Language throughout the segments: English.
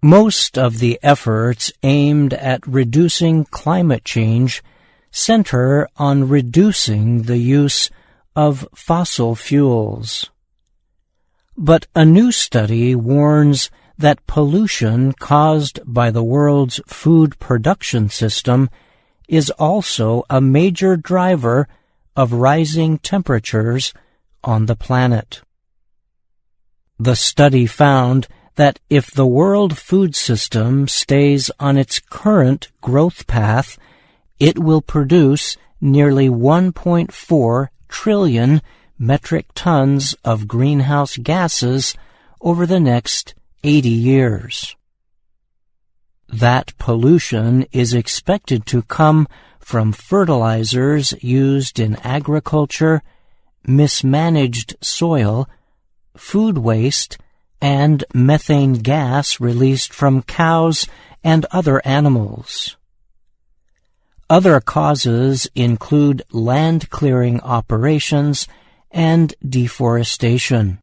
Most of the efforts aimed at reducing climate change center on reducing the use of fossil fuels. But a new study warns that pollution caused by the world's food production system is also a major driver of rising temperatures on the planet. The study found that if the world food system stays on its current growth path, it will produce nearly 1.4 trillion metric tons of greenhouse gases over the next 80 years. That pollution is expected to come from fertilizers used in agriculture, mismanaged soil, food waste, and methane gas released from cows and other animals. Other causes include land clearing operations and deforestation.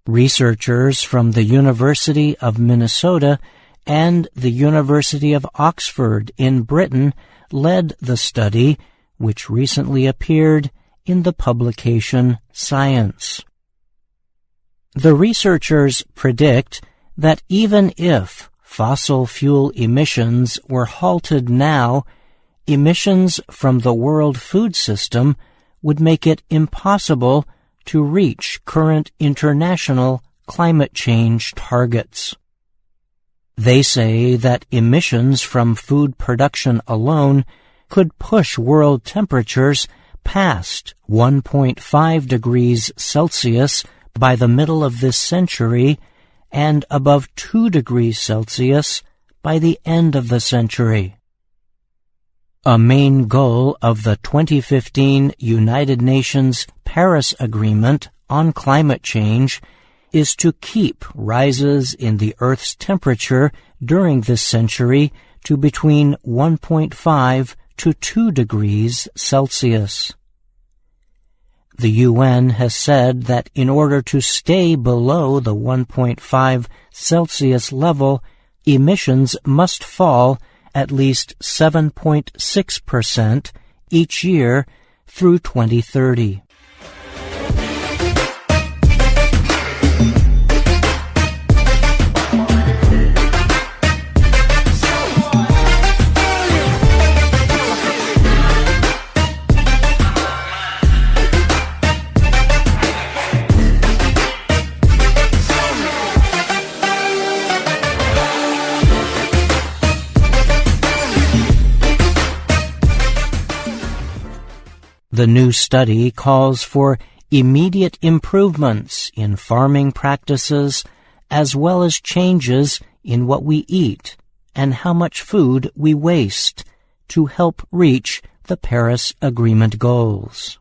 Researchers from the University of Minnesota and the University of Oxford in Britain led the study, which recently appeared in the publication Science. The researchers predict that even if fossil fuel emissions were halted now, emissions from the world food system would make it impossible to reach current international climate change targets. They say that emissions from food production alone could push world temperatures past 1.5 degrees Celsius by the middle of this century and above 2 degrees Celsius by the end of the century. A main goal of the 2015 United Nations Paris Agreement on climate change is to keep rises in the Earth's temperature during this century to between 1.5 to 2 degrees Celsius. The UN has said that in order to stay below the 1.5 Celsius level, emissions must fall at least 7.6% each year through 2030. The new study calls for immediate improvements in farming practices as well as changes in what we eat and how much food we waste to help reach the Paris Agreement goals.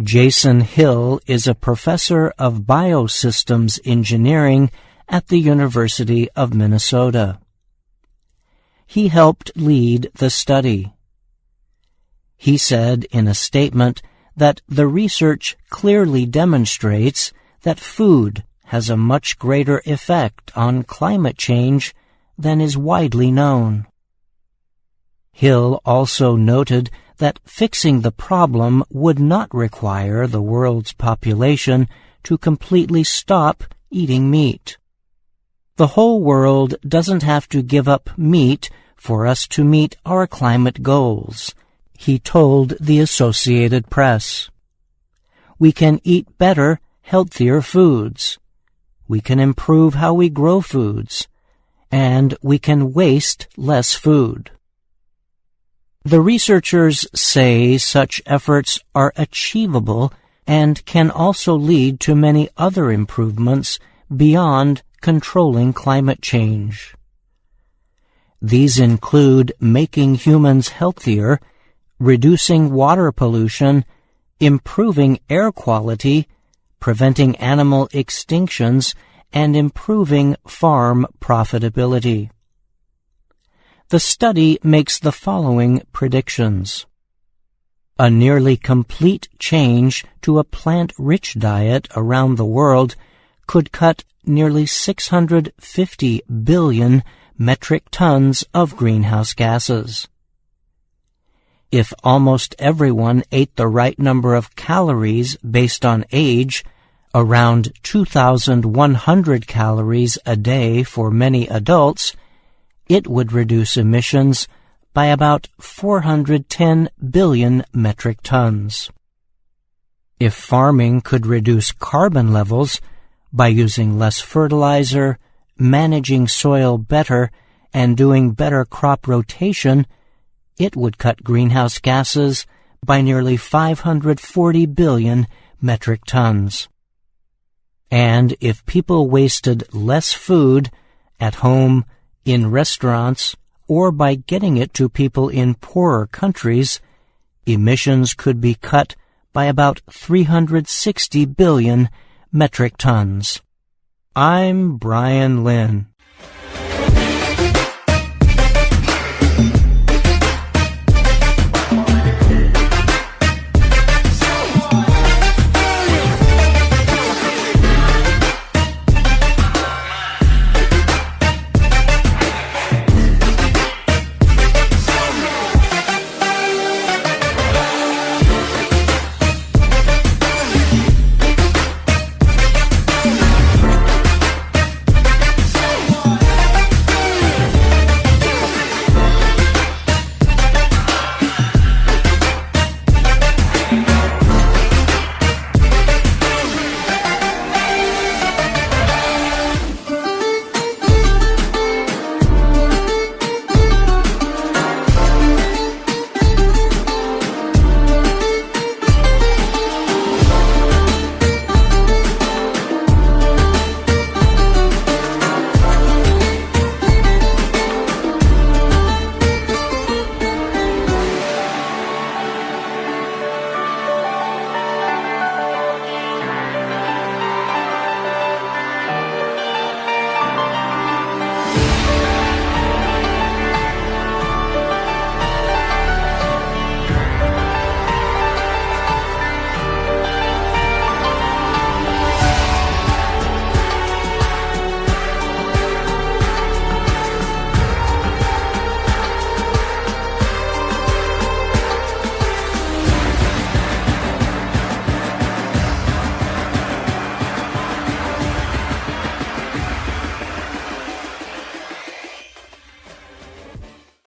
Jason Hill is a professor of biosystems engineering at the University of Minnesota. He helped lead the study. He said in a statement that the research clearly demonstrates that food has a much greater effect on climate change than is widely known. Hill also noted that fixing the problem would not require the world's population to completely stop eating meat. The whole world doesn't have to give up meat for us to meet our climate goals, he told the Associated Press. We can eat better, healthier foods. We can improve how we grow foods. And we can waste less food. The researchers say such efforts are achievable and can also lead to many other improvements beyond controlling climate change. These include making humans healthier, reducing water pollution, improving air quality, preventing animal extinctions, and improving farm profitability. The study makes the following predictions. A nearly complete change to a plant-rich diet around the world could cut nearly 650 billion metric tons of greenhouse gases. If almost everyone ate the right number of calories based on age, around 2,100 calories a day for many adults, it would reduce emissions by about 410 billion metric tons. If farming could reduce carbon levels by using less fertilizer, managing soil better, and doing better crop rotation, it would cut greenhouse gases by nearly 540 billion metric tons. And if people wasted less food at home, in restaurants, or by getting it to people in poorer countries, emissions could be cut by about 360 billion metric tons. I'm Bryan Lynn.